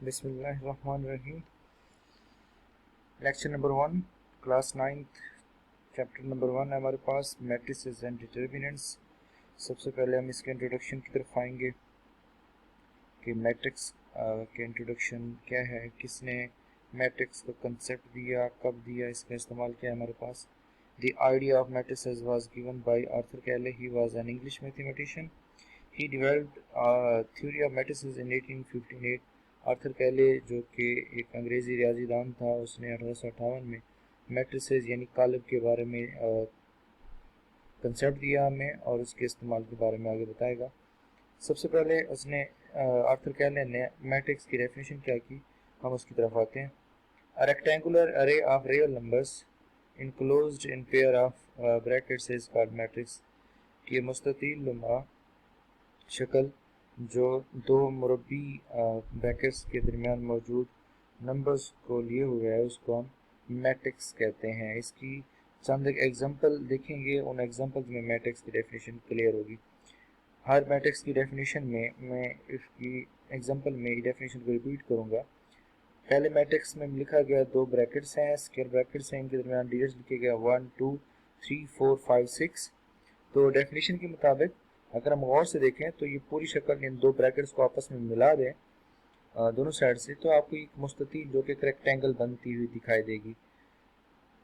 बिस्मिल्लाहिर्रहमानिर्रहीम। Lecture number 1, class 9th, chapter number 1 है हमारे पास, मैट्रिसेस एंड डिटर्मिनेंट्स। सबसे पहले हम इसके इंट्रोडक्शन की तरफ आएंगे कि मैट्रिक्स के इंट्रोडक्शन क्या है, किसने मैट्रिक्स का कंसेप्ट दिया, कब दिया, इसका इस्तेमाल किया हमारे पास। The idea of matrices was given by Arthur Cayley. He was an English mathematician. He developed theory of matrices in 1858। Arthur Cayley जो कि एक अंग्रेज़ी रियाजीदान था, उसने 1858 में मैट्रिसेस यानी कालब के बारे में कंसेप्ट दिया हमें और उसके इस्तेमाल के बारे में आगे बताएगा। सबसे पहले उसने आर्थर कैले ने मैट्रिक्स की डेफिनेशन क्या की, हम उसकी तरफ आते हैं। A rectangular array of real numbers enclosed in pair of brackets is called matrix. कि मुस्ततील नुमा शक्ल जो दो मुरब्बी ब्रैकेट्स के दरमियान मौजूद नंबर्स को लिए हुए है, उसको हम मैट्रिक्स कहते हैं। इसकी चंद एक एग्जांपल देखेंगे, उन एग्जांपल्स में मैट्रिक्स की डेफिनेशन क्लियर होगी। हर मैट्रिक्स की डेफिनेशन में मैं इसकी एग्जांपल में डेफिनेशन को रिपीट करूंगा। पहले मैट्रिक्स में लिखा गया दो ब्रैकेट्स हैं, स्क्वायर ब्रैकेट्स हैं, इनके दरमियान डिजिट्स लिखे गया 1 2 3 4 5 6। तो डेफिनेशन के मुताबिक अगर हम गौर से देखें तो ये पूरी शक्ल इन दो ब्रैकेट्स को आपस में मिला दें दोनों साइड से, तो आपको एक मुस्ततील जो कि रेक्टेंगल बनती हुई दिखाई देगी।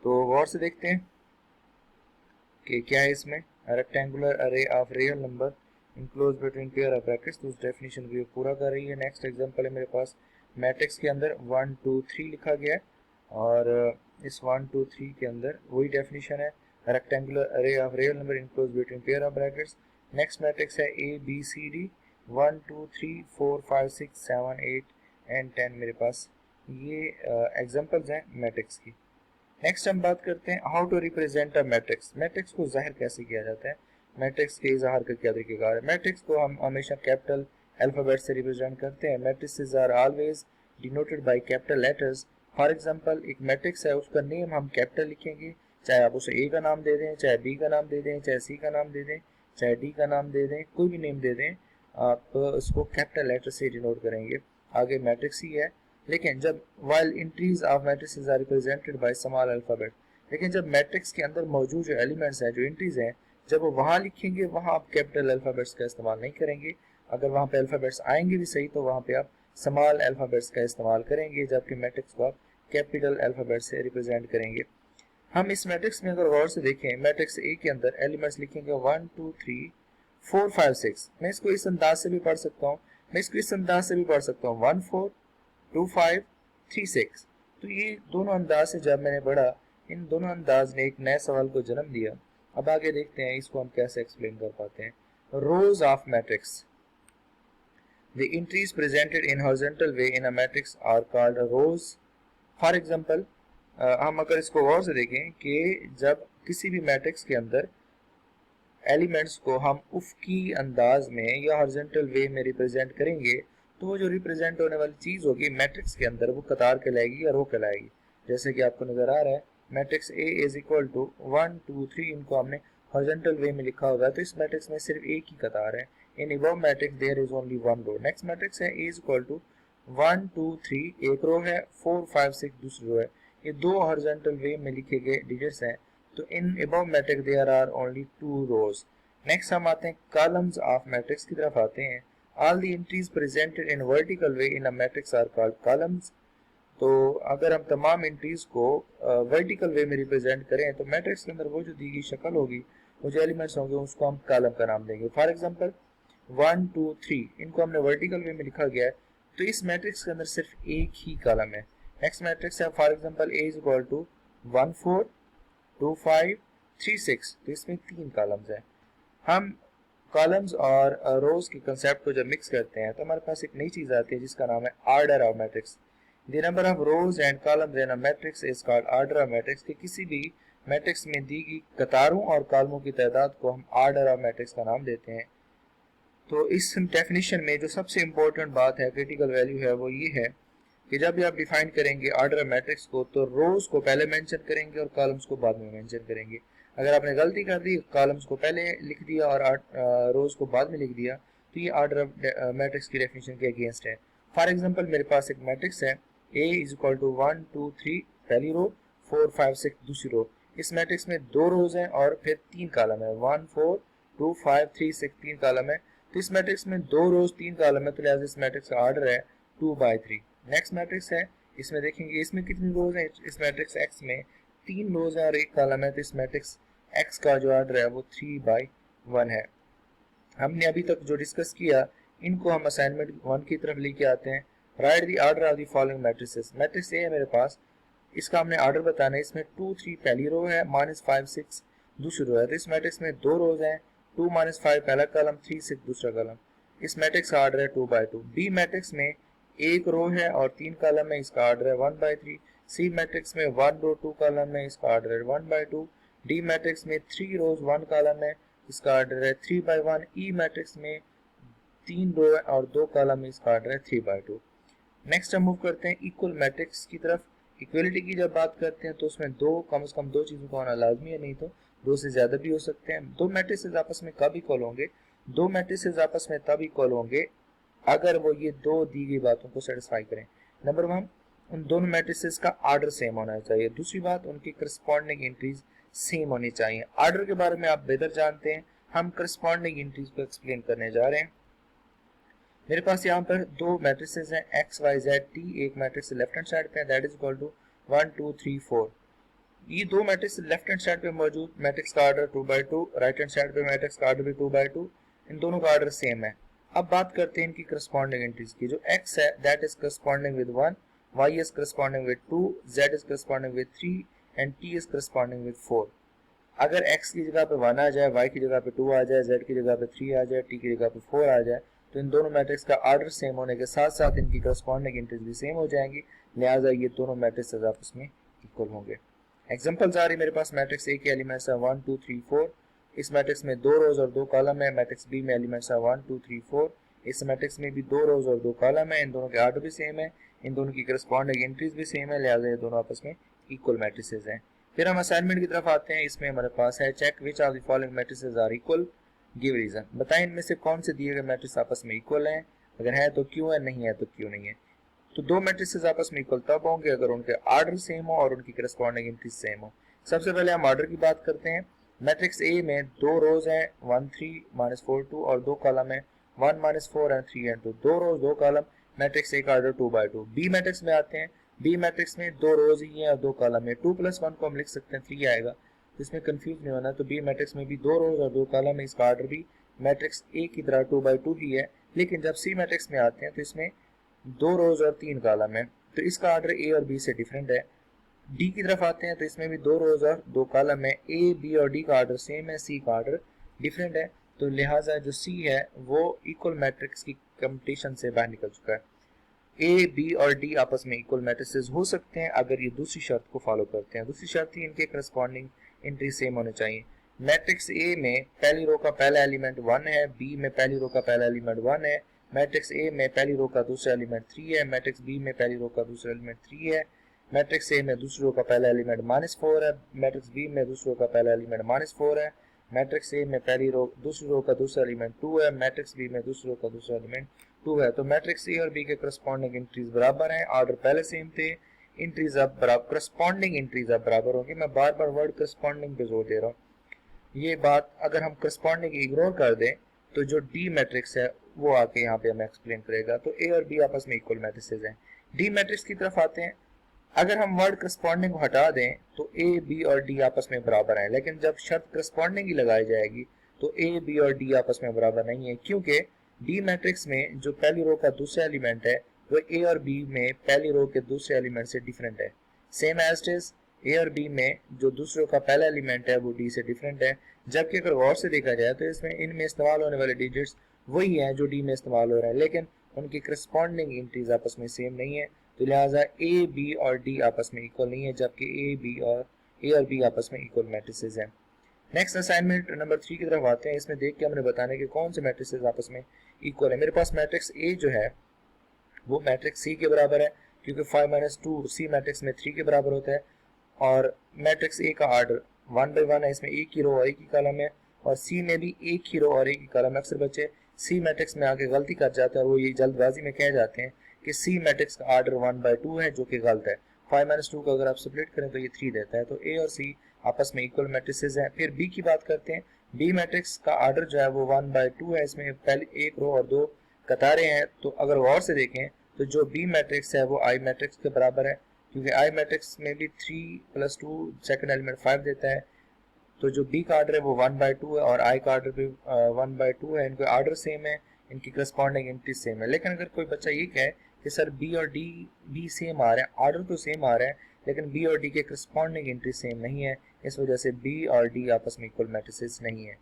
तो गौर से देखते हैं कि क्या है इसमें। Rectangular array of real number enclose between pair of brackets, तो उस डेफिनेशन को ये पूरा कर रही है। नेक्स्ट एग्जांपल है मेरे पास, मैट्रिक्स के अंदर 1 2 3 लिखा गया है और इस 1 2 3 के अंदर वही डेफिनेशन है, rectangular array of real number enclose between pair of brackets. Next matrix है A B C D, 1 2 3 4 5 6 7 8 and 10 मेरे पास ये एग्जांपल्स हैं मैट्रिक्स की। नेक्स्ट हम बात करते हैं how to represent a matrix. Matrix को जाहिर कैसे किया जाता है, मैट्रिक्स के इजहार का क्या तरीकेकार है। मैट्रिक्स को हम हमेशा कैपिटल अल्फाबेट से रिप्रेजेंट करते हैं। Matrices are always denoted by capital letters. For example एक मैट्रिक्स है, उसका नेम हम कैपिटल लिखेंगे, चाहे आप उसे ए का नाम दे दें, चाहे बी का नाम दे दें, चाहे सी का नाम दे दें, चाहे डी का नाम दे दें, कोई भी नेम दे दें, आप उसको कैपिटल लेटर से डिनोट करेंगे। आगे मैट्रिक्स ही है। लेकिन जब while entries of matrices are represented by small alphabet, लेकिन जब मैट्रिक्स के अंदर मौजूद जो एलिमेंट्स हैं, जो एंट्रीज हैं, जब वो वहाँ लिखेंगे वहाँ आप कैपिटल अल्फाबेट्स का इस्तेमाल नहीं करेंगे। अगर वहाँ पे अल्फाबेट्स आएंगे भी सही तो वहाँ पे आप स्मॉल अल्फाबेट्स का इस्तेमाल करेंगे, जबकि मैट्रिक्स को आप कैपिटल अल्फाबेट से रिप्रेजेंट करेंगे। हम इस मैट्रिक्स में अगर गौर से देखें, मैट्रिक्स ए के अंदर एलिमेंट्स लिखेंगे 1 2 3 4 5 6। मैं इसको इस अंदाज से भी पढ़ सकता हूँ, मैं इसको इस अंदाज से भी पढ़ सकता हूँ 1 4 2 5 3 6। तो ये दोनों अंदाज से जब मैंने पढ़ा, इन दोनों अंदाज ने एक नए सवाल को जन्म दिया। अब आगे देखते हैं इसको हम कैसे एक्सप्लेन कर पाते हैं। Rows of matrix, the entries presented in horizontal way in a matrix are called rows. For example हम अगर इसको गौर से देखें कि जब किसी भी मैट्रिक्स के अंदर एलिमेंट्स को हम उफ़की अंदाज में या हॉरिजॉन्टल वे में रिप्रेजेंट करेंगे, तो वो जो रिप्रेजेंट होने वाली चीज़ होगी मैट्रिक्स के अंदर, वो कतार कहलाएगी या रो कहलाएगी। जैसे कि आपको नज़र आ रहा है, matrix A is equal to 1 2 3, इनको हमने हॉरिजॉन्टल वे में लिखा हुआ है, तो इस मैट्रिक्स में सिर्फ एक ही कतार है। In above matrix there is only one row. Next matrix है ए इज इक्वल टू 1 2 3, एक रो है, 4 5 6 दूसरी रो है। ये दो हॉरिजॉन्टल वे में लिखे गए डिजिट्स हैं, तो in above matrix there are only two rows. Next हम आते हैं कॉलम्स ऑफ मैट्रिक्स की तरफ आते हैं। All the entries presented in vertical way in a matrix are called columns. तो अगर हम तमाम एंट्रीज को वर्टिकल वे में रिप्रेजेंट करें तो मैट्रिक्स के अंदर वो जो दी गई शक्ल होगी, वो जो एलिमेंट्स होंगे, उसको हम कॉलम का नाम देंगे। फॉर एग्जांपल 1 2 3, इनको हमने वर्टिकल वे में लिखा गया है, तो इस मैट्रिक्स के अंदर सिर्फ एक ही कॉलम है। नेक्स्ट मैट्रिक्स है for example A is equal to 1 4 2 5 3 6, तो इसमें तीन कॉलम्स हैं। हम कॉलम्स और रोज के कंसेप्ट को जब मिक्स करते हैं तो हमारे पास एक नई चीज आती है जिसका नाम है order of matrix. The number of rose and columns in a matrix is called order of matrix. कि किसी भी मैट्रिक्स में दी गई कतारों और कॉलमों की तादाद को हम ऑर्डर ऑफ मैट्रिक्स का नाम देते हैं। तो इस डेफिनेशन में जो सबसे इंपॉर्टेंट बात है, क्रिटिकल वैल्यू है, वो ये है कि जब भी आप डिफाइन करेंगे ऑर्डर ऑफ मैट्रिक्स को, तो रोज को पहले मेंशन करेंगे और कॉलम्स को बाद में मेंशन करेंगे। अगर आपने गलती कर दी, कॉलम्स को पहले लिख दिया और रोज को बाद में लिख दिया, तो ये ऑर्डर ऑफ मैट्रिक्स की डेफिनेशन के अगेंस्ट है। फॉर एग्जांपल मेरे पास एक मैट्रिक्स है A इज इक्वल टू 1 2 3 पहली रो, 4 5 6 दूसरी रो। इस मैट्रिक्स में 2 रोज हैं और फिर 3 कॉलम है, 1 4 2 5 3 6 3 कॉलम है। तो इस मैट्रिक्स में 2 रोज 3 कॉलम है, तो लिहाजा इस मैट्रिक्स का ऑर्डर है 2/3। नेक्स्ट मैट्रिक्स है, इसमें देखेंगे इसमें कितनी रोज है, इस मैट्रिक्स X में 3 रोज है और 1 कॉलम है, तो इस मैट्रिक्स X का जो ऑर्डर है वो 3/1 है। हमने अभी तक जो डिस्कस किया इनको हम असाइनमेंट 1 की तरफ लेके आते हैं। Right the order of the following matrices. Matrix A है मेरे पास, इसका हमने ऑर्डर बताना है। इसमें 2 3 पहली रो है, -5 6 दूसरी रो है। तो इस मैट्रिक्स में 2 रोज हैं, 2 -5 पहला कॉलम, 3 6 दूसरा कॉलम। इस मैट्रिक्स का ऑर्डर है 2/2। बी मैट्रिक्स में 1 रो है और 3 कॉलम है, इसका ऑर्डर है 1/3। सी मैट्रिक्स में 1 रो 2 कॉलम है, इसका ऑर्डर है 1/2। डी मैट्रिक्स में 3 रोज 1 कॉलम है, इसका ऑर्डर है 3/1। ई मैट्रिक्स में 3 रो है और 2 कॉलम है, इसका ऑर्डर है 3/2। नेक्स्ट हम मूव करते हैं इक्वल मैट्रिक्स की तरफ। इक्वलिटी की जब बात करते हैं तो उसमें कम से कम दो चीजों का होना लाजमी है, नहीं तो 2 से ज्यादा भी हो सकते हैं। दो मैट्रिसेस आपस में कब इक्वल होंगे? दो मैट्रिसेस आपस में तब इक्वल होंगे अगर वो ये दो दी गई बातों को सेटिस्फाई करें। नंबर 1, उन दोनों मैट्रिसेस का ऑर्डर सेम होना चाहिए। दूसरी बात, उनकी करस्पॉन्डिंग एंट्रीज सेम होनी चाहिए। ऑर्डर के बारे में आप बेहतर जानते हैं, हम करस्पॉन्डिंग एंट्रीज को एक्सप्लेन करने जा रहे हैं। मेरे पास यहाँ पर दो मैट्रिसेस हैं एक्स वाई जेड टी। एक मैट्रिक्स लेफ्ट हैंड साइड पे है, दैट इज इक्वल टू 1 2 3 4। ये दो मैट्रिक्स लेफ्ट हैंड साइड पे मौजूद मैट्रिक्स का ऑर्डर 2/2, राइट हैंड साइड पे मैट्रिक्स का ऑर्डर भी 2/2। इन दोनों का ऑर्डर सेम है। अब बात करते हैं इनकी करस्पॉन्डिंग एंट्रीज की। जो x है that is corresponding with 1, y is corresponding with 2, z is corresponding with 3 and t is corresponding with 4। अगर x की जगह पे 1 आ जाए, y की जगह पे 2 आ जाए, z की जगह पे 3 आ जाए, t की जगह पे 4 आ जाए, तो इन दोनों मैट्रिक्स का ऑर्डर सेम होने के साथ साथ इनकी करस्पॉन्डिंग एंट्रीज भी सेम हो जाएंगी, लिहाजा ये दोनों मैट्रिक्स आपस में इक्वल होंगे। एग्जांपल्स आ रही मेरे पास मैट्रिक्स ए के एलिमेंट्स है 1 2 3 4। इस मैट्रिक्स में 2 रोज और 2 कॉलम है। मैट्रिक्स बी में एलिमेंट्स है 1 2 3 4। इस मैट्रिक्स में भी 2 रोज और 2 कॉलम है। इन दोनों के ऑर्डर भी सेम है, इन दोनों की करस्पॉन्डिंग एंट्रीज भी सेम है, लिहाजा ये दोनों आपस में इक्वल मैट्रिसेस हैं। फिर हम असाइनमेंट की तरफ आते हैं। इसमें हमारे पास है check which of the following matrices are equal, give reason. बताएं इनमें से कौन से दिए गए मैट्रिक्स आपस में इक्वल हैं, अगर है तो क्यों है, नहीं है तो क्यों नहीं है। तो दो मैट्रिसेस आपस में इक्वल तब होंगे अगर उनके ऑर्डर सेम हो और उनकी करस्पॉन्डिंग एंट्रीज सेम हो। सबसे पहले हम ऑर्डर की बात करते हैं। मैट्रिक्स ए में 2 रोज हैं 1 3 -4 2 और 2 कॉलम है 1 -4 and 3 and 2। 2 rows 2 column, matrix A का ऑर्डर 2/2। बी मैट्रिक्स में आते हैं। बी मैट्रिक्स में 2 रोज ही हैं और 2 कॉलम है। 2 + 1 को हम लिख सकते हैं 3 आएगा, तो इसमें कंफ्यूज नहीं होना। तो बी मैट्रिक्स में भी 2 रोज और 2 कॉलम है, इसका ऑर्डर भी मैट्रिक्स ए की तरह 2/2 ही है। लेकिन जब सी मैट्रिक्स में आते हैं तो इसमें 2 रोज और 3 कॉलम है, तो इसका ऑर्डर ए और बी से डिफरेंट है। डी की तरफ आते हैं तो इसमें भी 2 रोज और 2 कॉलम है। ए बी और डी का ऑर्डर सेम है, सी का ऑर्डर डिफरेंट है, तो लिहाजा जो सी है वो इक्वल मैट्रिक्स की कंपटीशन से बाहर निकल चुका है। ए बी और डी आपस में इक्वल मैट्रिसेस हो सकते हैं अगर ये दूसरी शर्त को फॉलो करते हैं। दूसरी शर्त ही इनके करस्पॉन्डिंग एंट्री सेम होने चाहिए। मैट्रिक्स ए में पहली रो का पहला एलिमेंट 1 है, बी में पहली रो का पहला एलिमेंट 1 है, मैट्रिक्स ए में पहली रो का दूसरा एलिमेंट 3 है, मैट्रिक्स बी में पहली रो का दूसरा एलिमेंट 3 है, मैट्रिक्स ए में दूसरी रो का पहला एलिमेंट -4 है, मैट्रिक्स बी में दूसरी रो का पहला एलिमेंट -4 है, मैट्रिक्स ए में पहली रो दूसरी रो का दूसरा एलिमेंट 2 है, मैट्रिक्स बी में दूसरी रो का दूसरा एलिमेंट 2 है। तो मैट्रिक्स ए और बी के करस्पॉन्डिंग एंट्रीज बराबर हैं, ऑर्डर पहले सेम थे, एंट्रीज अब बराबर, करस्पॉन्डिंग एंट्रीज अब बराबर होंगी। मैं बार बार वर्ड करस्पॉन्डिंग पे जोर दे रहा हूँ। ये बात अगर हम करस्पॉन्डिंग इग्नोर कर दें तो जो डी मैट्रिक्स है वो आके यहाँ पे हमें एक्सप्लेन करेगा। तो ए और बी आपस में इक्वल मैट्रिसेस हैं। डी मैट्रिक्स की तरफ आते हैं। अगर हम वर्ड करस्पॉन्डिंग को हटा दें तो ए बी और डी आपस में बराबर है, लेकिन जब शर्त करस्पॉन्डिंग ही लगाई जाएगी तो ए बी और डी आपस में बराबर नहीं है, क्योंकि डी मैट्रिक्स में जो पहली रो का दूसरा एलिमेंट है वो ए और बी में पहली रो के दूसरे एलिमेंट से डिफरेंट है। Same as it is A और बी में जो दूसरे का पहला एलिमेंट है वो डी से डिफरेंट है। जबकि अगर गौर से देखा जाए तो इसमें इनमें इस्तेमाल होने वाले डिजिट्स वही हैं जो डी में इस्तेमाल हो रहे हैं, लेकिन उनकी करस्पॉन्डिंग एंट्रीज आपस में सेम नहीं है, तो लिहाजा ए बी और डी आपस में इक्वल नहीं है, जबकि ए और बी आपस में इक्वल मैट्रिसेस हैं। नेक्स्ट असाइनमेंट नंबर 3 की तरफ आते हैं। इसमें देख के हमने बताने कि कौन से मैट्रिसेस आपस में इक्वल है। मेरे पास मैट्रिक्स ए जो है वो मैट्रिक्स सी के बराबर है, क्योंकि 5 - 2 सी मैट्रिक्स में 3 के बराबर होता है, और मैट्रिक्स ए का ऑर्डर 1/1 है, इसमें एक ही रो और एक ही कॉलम है, और सी में भी एक ही रो और एक ही कॉलम। अक्सर बच्चे सी मैट्रिक्स में आके गलती कर जाते हैं और वो ये जल्दबाजी में कह जाते हैं कि सी मैट्रिक्स का आर्डर 1/2 है, जो कि गलत है। 5-2 को अगर आप स्प्लिट करें तो ये 3 देता है, तो ए और सी आपस में इक्वल मैट्रिसेस हैं। फिर बी की बात करते हैं। बी मैट्रिक्स का आर्डर जो है वो 1/2 है, इसमें पहले एक रो और 2 कतारें हैं। तो अगर गौर से देखें तो जो बी मैट्रिक्स है वो आई मैट्रिक्स के बराबर है, क्योंकि आई मैट्रिक्स में भी 3+2 सेकंड एलिमेंट 5 देता है। तो जो बी का आर्डर है वो 1/2 है और आई का आर्डर भी 1/2 है। इनके आर्डर सेम है, इनकी करस्पॉन्डिंग एंट्री सेम है। लेकिन अगर कोई बच्चा ये कहे कि सर बी और डी भी सेम आ रहे हैं, आर्डर तो सेम आ रहा है लेकिन बी और डी के करस्पॉन्डिंग एंट्री सेम नहीं है, इस वजह से बी और डी आपस में इक्वल मैट्रिसेस नहीं है।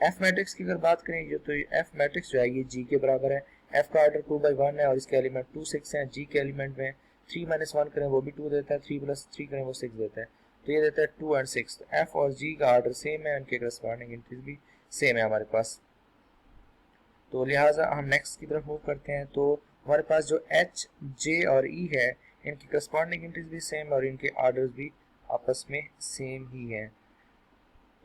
एफ मैट्रिक्स की अगर बात करें जो, तो एफ मैट्रिक्स जो है ये जी के बराबर है। एफ का आर्डर 2/1 है और इसके एलिमेंट 2 6 हैं। जी के एलिमेंट में 3-1 करें वो भी 2 देता है, 3+3 करें वो 6 देता है, तो ये देता है 2 और 6। तो एफ और जी का आर्डर सेम है, उनके करस्पॉन्डिंग एंट्रीज भी सेम है हमारे पास। तो लिहाजा हम नेक्स्ट की तरफ मूव करते हैं। तो हमारे पास जो एच जे और ई है, इनकी करस्पॉन्डिंग एंट्रीज भी सेम और इनके आर्डर्स भी आपस में सेम ही हैं।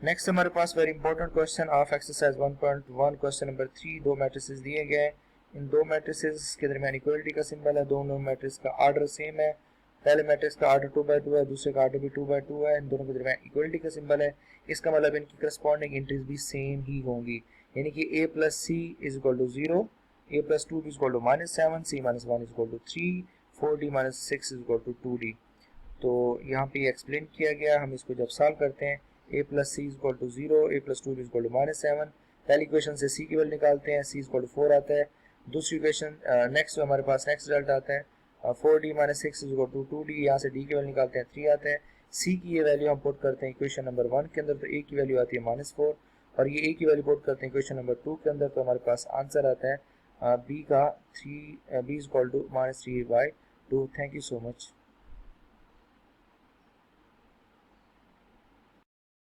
नेक्स्ट हमारे पास very important question of exercise 1.1 question number 3। दो मैट्रिसेस दिए गए हैं, इन दो मैट्रिसेस के दरमियान इक्वलिटी का सिंबल है, दोनों मैट्रिक्स का आर्डर सेम है। पहले मैट्रिक्स का आर्डर 2/2 है, दूसरे का आर्डर भी 2/2 है, इन दोनों के दरमियान इक्वलिटी का सिंबल है। इसका मतलब इनकी करस्पॉन्डिंग एंट्रीज भी सेम ही होंगी, यानी कि a plus C is equal to 0, a plus 2 is equal to -7, c minus 1 is equal to 3, 4d minus 6 is equal to 2d। तो यहाँ पे एक्सप्लेन किया गया। हम इसको जब सॉल्व करते हैं, a plus C is equal to 0, a plus 2 is equal to -7, पहली इक्वेशन से c की वैल्यू निकालते हैं, c इज इक्वल टू 4 आता है। दूसरी इक्वेशन नेक्स्ट हमारे पास नेक्स्ट रिजल्ट आता है 4d minus 6 is equal to 2d, यहाँ से d की वैल्यू निकालते हैं 3 आता है। c की ये वैल्यू हम पुट करते हैं इक्वेशन नंबर 1 के अंदर, तो a की वैल्यू आती है -4 और ये a की वैल्यू पुट करते हैं इक्वेशन नंबर 2 के अंदर, तो हमारे पास आंसर आता है b का b is equal to -3/2। Thank you so much.